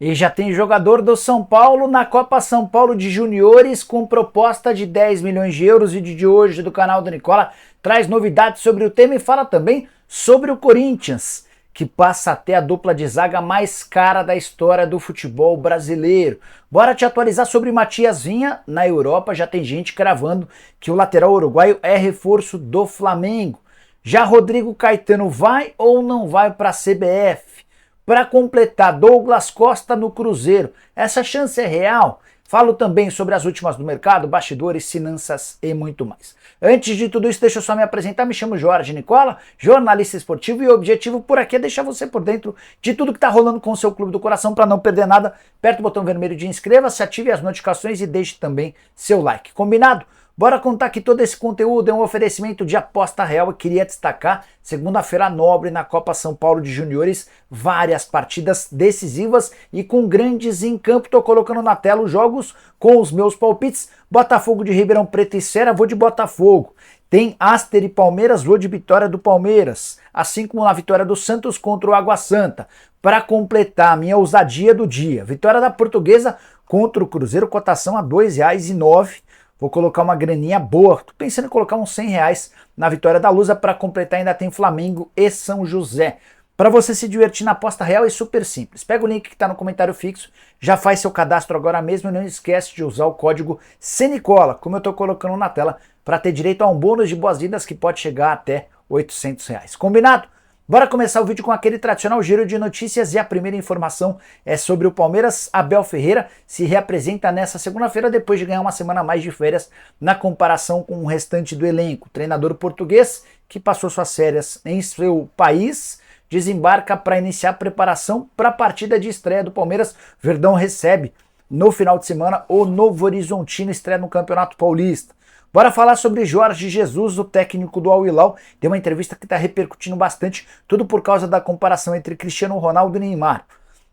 E já tem jogador do São Paulo na Copa São Paulo de Juniores com proposta de 10 milhões de euros. Vídeo de hoje do canal do Nicola traz novidades sobre o tema e fala também sobre o Corinthians, que passa até a dupla de zaga mais cara da história do futebol brasileiro. Bora te atualizar sobre Matias Vinha. Na Europa já tem gente cravando que o lateral uruguaio é reforço do Flamengo. Já Rodrigo Caetano vai ou não vai para a CBF? Para completar, Douglas Costa no Cruzeiro. Essa chance é real? Falo também sobre as últimas do mercado, bastidores, finanças e muito mais. Antes de tudo isso, deixa eu só me apresentar. Me chamo Jorge Nicola, jornalista esportivo, e o objetivo por aqui é deixar você por dentro de tudo que está rolando com o seu clube do coração. Para não perder nada, aperta o botão vermelho de inscreva-se, ative as notificações e deixe também seu like. Combinado? Bora contar que todo esse conteúdo é um oferecimento de aposta real. Eu queria destacar, segunda-feira nobre na Copa São Paulo de Juniores, várias partidas decisivas e com grandes em campo. Estou colocando na tela os jogos com os meus palpites. Botafogo de Ribeirão Preto e Ceará, vou de Botafogo. Tem Aster e Palmeiras, vou de vitória do Palmeiras. Assim como na vitória do Santos contra o Água Santa. Para completar a minha ousadia do dia, vitória da Portuguesa contra o Cruzeiro, cotação a R$ 2,09. Vou colocar uma graninha boa. Tô pensando em colocar uns R$ 100 na vitória da Lusa. Para completar, ainda tem Flamengo e São José. Para você se divertir na aposta real é super simples. Pega o link que está no comentário fixo, já faz seu cadastro agora mesmo e não esquece de usar o código CNICOLA, como eu estou colocando na tela, para ter direito a um bônus de boas-vindas que pode chegar até R$ 800. Combinado? Bora começar o vídeo com aquele tradicional giro de notícias e a primeira informação é sobre o Palmeiras. Abel Ferreira se reapresenta nessa segunda-feira depois de ganhar uma semana a mais de férias na comparação com o restante do elenco. O treinador português, que passou suas férias em seu país, desembarca para iniciar a preparação para a partida de estreia do Palmeiras. Verdão recebe no final de semana o Novo Horizontino, estreia no Campeonato Paulista. Bora falar sobre Jorge Jesus, o técnico do Al Hilal. Tem uma entrevista que está repercutindo bastante, tudo por causa da comparação entre Cristiano Ronaldo e Neymar.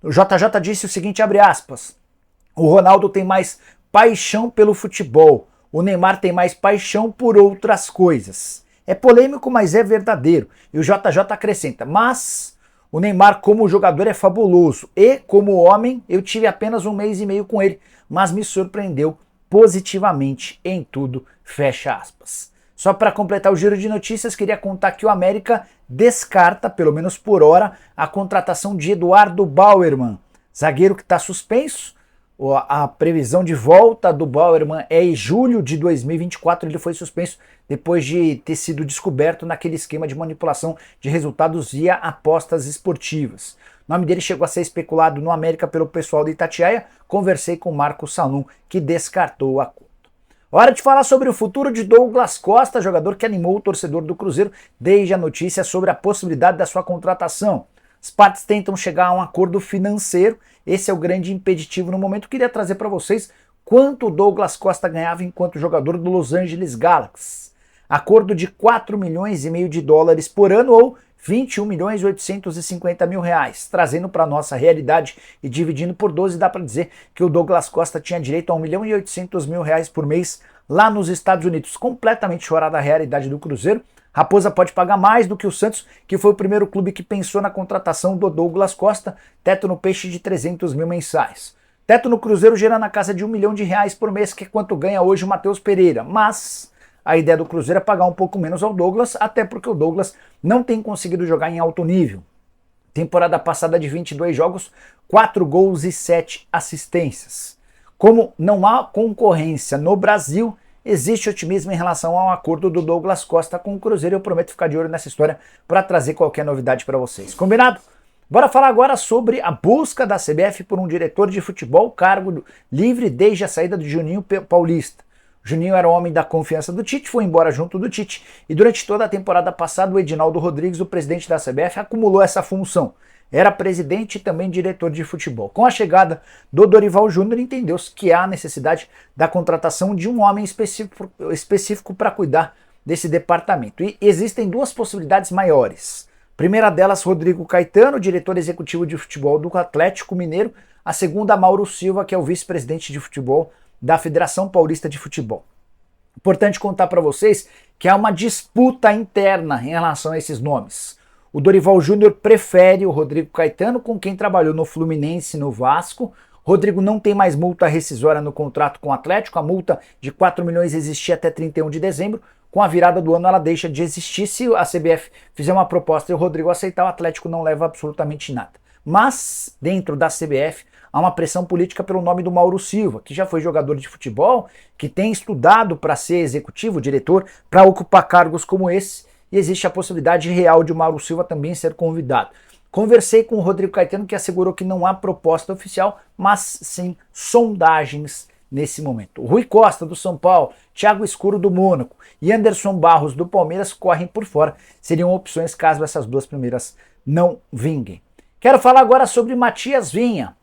O JJ disse o seguinte, abre aspas, o Ronaldo tem mais paixão pelo futebol, o Neymar tem mais paixão por outras coisas. É polêmico, mas é verdadeiro. E o JJ acrescenta, mas o Neymar como jogador é fabuloso e como homem eu tive apenas 1 mês e meio com ele, mas me surpreendeu positivamente em tudo, fecha aspas. Só para completar o giro de notícias, queria contar que o América descarta, pelo menos por hora, a contratação de Eduardo Bauerman, zagueiro que está suspenso. A previsão de volta do Bauerman é em julho de 2024, ele foi suspenso depois de ter sido descoberto naquele esquema de manipulação de resultados via apostas esportivas. O nome dele chegou a ser especulado no América pelo pessoal de Itatiaia. Conversei com o Marco Salum, que descartou o acordo. Hora de falar sobre o futuro de Douglas Costa, jogador que animou o torcedor do Cruzeiro desde a notícia sobre a possibilidade da sua contratação. As partes tentam chegar a um acordo financeiro, esse é o grande impeditivo no momento. Queria trazer para vocês quanto o Douglas Costa ganhava enquanto jogador do Los Angeles Galaxy. Acordo de 4,5 milhões de dólares por ano ou 21.850.000 reais, trazendo para a nossa realidade e dividindo por 12, dá para dizer que o Douglas Costa tinha direito a 1.800.000 reais por mês lá nos Estados Unidos, completamente fora da realidade do Cruzeiro. Raposa pode pagar mais do que o Santos, que foi o primeiro clube que pensou na contratação do Douglas Costa, teto no peixe de 300 mil mensais. Teto no Cruzeiro gera na casa de R$ 1 milhão por mês, que é quanto ganha hoje o Matheus Pereira, mas a ideia do Cruzeiro é pagar um pouco menos ao Douglas, até porque o Douglas não tem conseguido jogar em alto nível. Temporada passada de 22 jogos, 4 gols e 7 assistências. Como não há concorrência no Brasil, existe otimismo em relação ao acordo do Douglas Costa com o Cruzeiro. Eu prometo ficar de olho nessa história para trazer qualquer novidade para vocês. Combinado? Bora falar agora sobre a busca da CBF por um diretor de futebol, cargo livre desde a saída do Juninho Paulista. Juninho era o homem da confiança do Tite, foi embora junto do Tite e durante toda a temporada passada o Edinaldo Rodrigues, o presidente da CBF, acumulou essa função. Era presidente e também diretor de futebol. Com a chegada do Dorival Júnior, entendeu-se que há necessidade da contratação de um homem específico para cuidar desse departamento. E existem duas possibilidades maiores. A primeira delas, Rodrigo Caetano, diretor executivo de futebol do Atlético Mineiro. A segunda, Mauro Silva, que é o vice-presidente de futebol da Federação Paulista de Futebol. Importante contar para vocês que há uma disputa interna em relação a esses nomes. O Dorival Júnior prefere o Rodrigo Caetano, com quem trabalhou no Fluminense e no Vasco. Rodrigo não tem mais multa rescisória no contrato com o Atlético, a multa de 4 milhões existia até 31 de dezembro, com a virada do ano ela deixa de existir. Se a CBF fizer uma proposta e o Rodrigo aceitar, o Atlético não leva absolutamente nada. Mas, dentro da CBF, há uma pressão política pelo nome do Mauro Silva, que já foi jogador de futebol, que tem estudado para ser executivo, diretor, para ocupar cargos como esse, e existe a possibilidade real de o Mauro Silva também ser convidado. Conversei com o Rodrigo Caetano, que assegurou que não há proposta oficial, mas sim sondagens nesse momento. O Rui Costa, do São Paulo, Thiago Escuro, do Mônaco e Anderson Barros, do Palmeiras, correm por fora. Seriam opções caso essas duas primeiras não vinguem. Quero falar agora sobre Matias Vinha.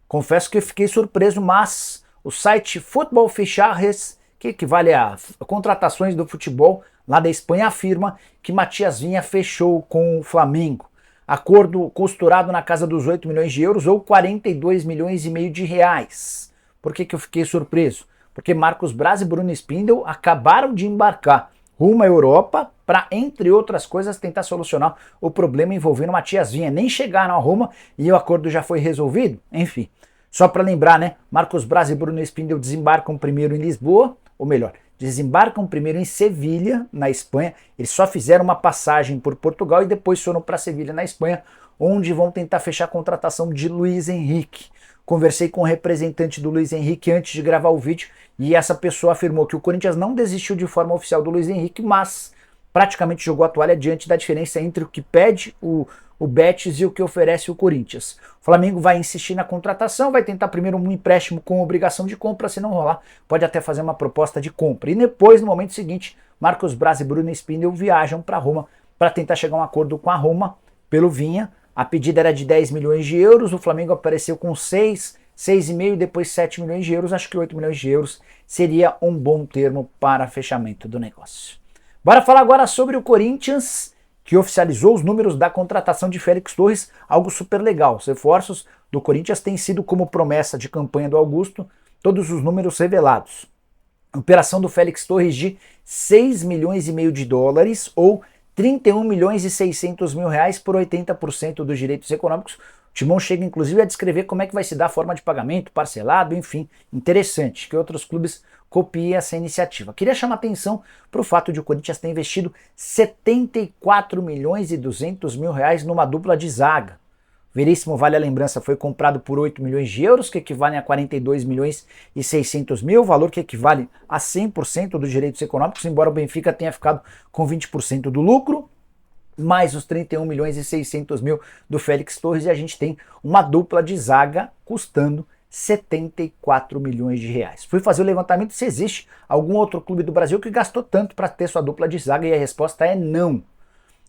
Confesso que eu fiquei surpreso, mas o site Futebol Fichajes, que equivale a contratações do futebol lá da Espanha, afirma que Matias Vinha fechou com o Flamengo. Acordo costurado na casa dos 8 milhões de euros ou 42 milhões e meio de reais. Por que eu fiquei surpreso? Porque Marcos Braz e Bruno Spindel acabaram de embarcar rumo à Europa para, entre outras coisas, tentar solucionar o problema envolvendo Matias Vinha. Nem chegaram a Roma e o acordo já foi resolvido. Enfim, só para lembrar, né? Marcos Braz e Bruno Spindel desembarcam primeiro em Lisboa, ou melhor, desembarcam primeiro em Sevilha, na Espanha. Eles só fizeram uma passagem por Portugal e depois foram para Sevilha, na Espanha, onde vão tentar fechar a contratação de Luiz Henrique. Conversei com o representante do Luiz Henrique antes de gravar o vídeo e essa pessoa afirmou que o Corinthians não desistiu de forma oficial do Luiz Henrique, mas praticamente jogou a toalha diante da diferença entre o que pede o Betis e o que oferece o Corinthians. O Flamengo vai insistir na contratação, vai tentar primeiro um empréstimo com obrigação de compra, se não rolar, pode até fazer uma proposta de compra. E depois, no momento seguinte, Marcos Braz e Bruno Spindel viajam para Roma para tentar chegar a um acordo com a Roma pelo Vinha. A pedida era de 10 milhões de euros, o Flamengo apareceu com 6, 6,5 e depois 7 milhões de euros. Acho que 8 milhões de euros seria um bom termo para fechamento do negócio. Bora falar agora sobre o Corinthians, que oficializou os números da contratação de Félix Torres, algo super legal. Os reforços do Corinthians têm sido como promessa de campanha do Augusto, todos os números revelados. Operação do Félix Torres de 6 milhões e meio de dólares ou 31 milhões e 600 mil reais por 80% dos direitos econômicos. O Timão chega inclusive a descrever como é que vai se dar a forma de pagamento, parcelado, enfim, interessante, que outros clubes copiem essa iniciativa. Queria chamar atenção para o fato de o Corinthians ter investido 74 milhões e 200 mil reais numa dupla de zaga. Veríssimo, vale a lembrança, foi comprado por 8 milhões de euros, que equivalem a 42 milhões e 600 mil, valor que equivale a 100% dos direitos econômicos, embora o Benfica tenha ficado com 20% do lucro, mais os 31 milhões e 600 mil do Félix Torres, e a gente tem uma dupla de zaga custando 74 milhões de reais. Fui fazer o levantamento se existe algum outro clube do Brasil que gastou tanto para ter sua dupla de zaga, e a resposta é não.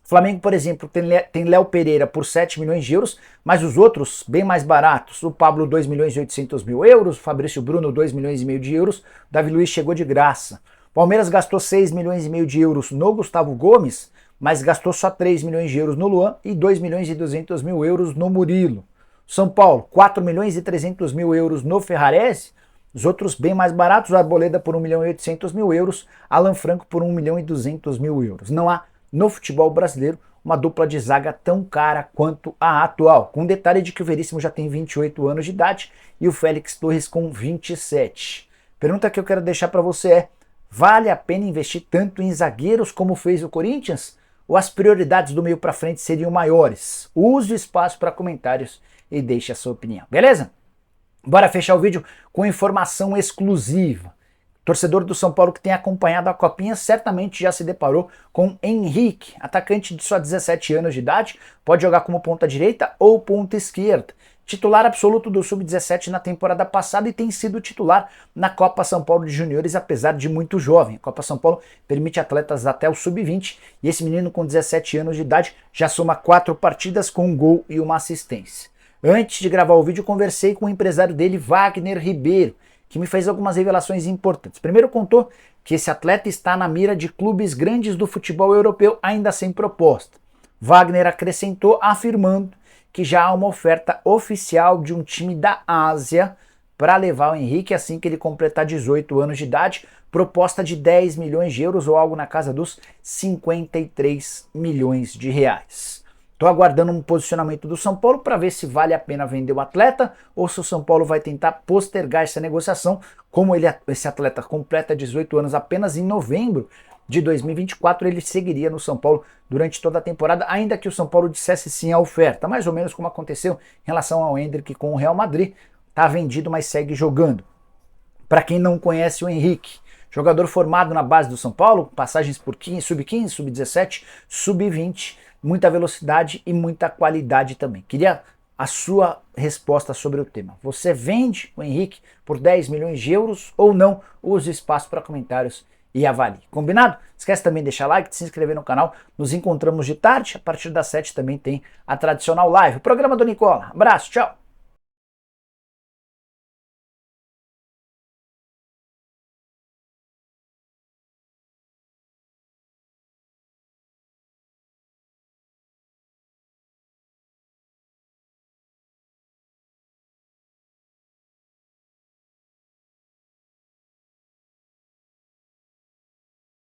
Flamengo, por exemplo, tem Léo Pereira por 7 milhões de euros, mas os outros bem mais baratos. O Pablo 2 milhões e 800 mil euros, o Fabrício Bruno 2 milhões e meio de euros, o Davi Luiz chegou de graça. Palmeiras gastou 6 milhões e meio de euros no Gustavo Gomes, mas gastou só 3 milhões de euros no Luan e 2 milhões e 200 mil euros no Murilo. São Paulo, 4 milhões e 300 mil euros no Ferrarese, os outros bem mais baratos, o Arboleda por 1 milhão e 800 mil euros, Alan Franco por 1 milhão e 200 mil euros. Não há no futebol brasileiro uma dupla de zaga tão cara quanto a atual, com o detalhe de que o Veríssimo já tem 28 anos de idade e o Félix Torres com 27. Pergunta que eu quero deixar para você é: vale a pena investir tanto em zagueiros como fez o Corinthians? Ou as prioridades do meio para frente seriam maiores? Use o espaço para comentários e deixe a sua opinião, beleza? Bora fechar o vídeo com informação exclusiva. Torcedor do São Paulo que tem acompanhado a Copinha certamente já se deparou com Henrique, atacante de só 17 anos de idade, pode jogar como ponta direita ou ponta esquerda. Titular absoluto do Sub-17 na temporada passada e tem sido titular na Copa São Paulo de Juniores, apesar de muito jovem. A Copa São Paulo permite atletas até o Sub-20 e esse menino com 17 anos de idade já soma 4 partidas com um gol e uma assistência. Antes de gravar o vídeo, conversei com o empresário dele, Wagner Ribeiro, que me fez algumas revelações importantes. Primeiro contou que esse atleta está na mira de clubes grandes do futebol europeu, ainda sem proposta. Wagner acrescentou afirmando que já há uma oferta oficial de um time da Ásia para levar o Henrique assim que ele completar 18 anos de idade, proposta de 10 milhões de euros ou algo na casa dos 53 milhões de reais. Estou aguardando um posicionamento do São Paulo para ver se vale a pena vender o atleta ou se o São Paulo vai tentar postergar essa negociação, como esse atleta completa 18 anos apenas em novembro de 2024, ele seguiria no São Paulo durante toda a temporada, ainda que o São Paulo dissesse sim à oferta, mais ou menos como aconteceu em relação ao Endrick com o Real Madrid, está vendido, mas segue jogando. Para quem não conhece o Henrique, jogador formado na base do São Paulo, passagens por sub-15, sub-17, sub-20, muita velocidade e muita qualidade também. Queria a sua resposta sobre o tema. Você vende o Henrique por 10 milhões de euros ou não? Use espaço para comentários e avalie. Combinado? Esquece também de deixar like, de se inscrever no canal. Nos encontramos de tarde. A partir das 7 também tem a tradicional live. O programa do Nicola. Abraço, tchau!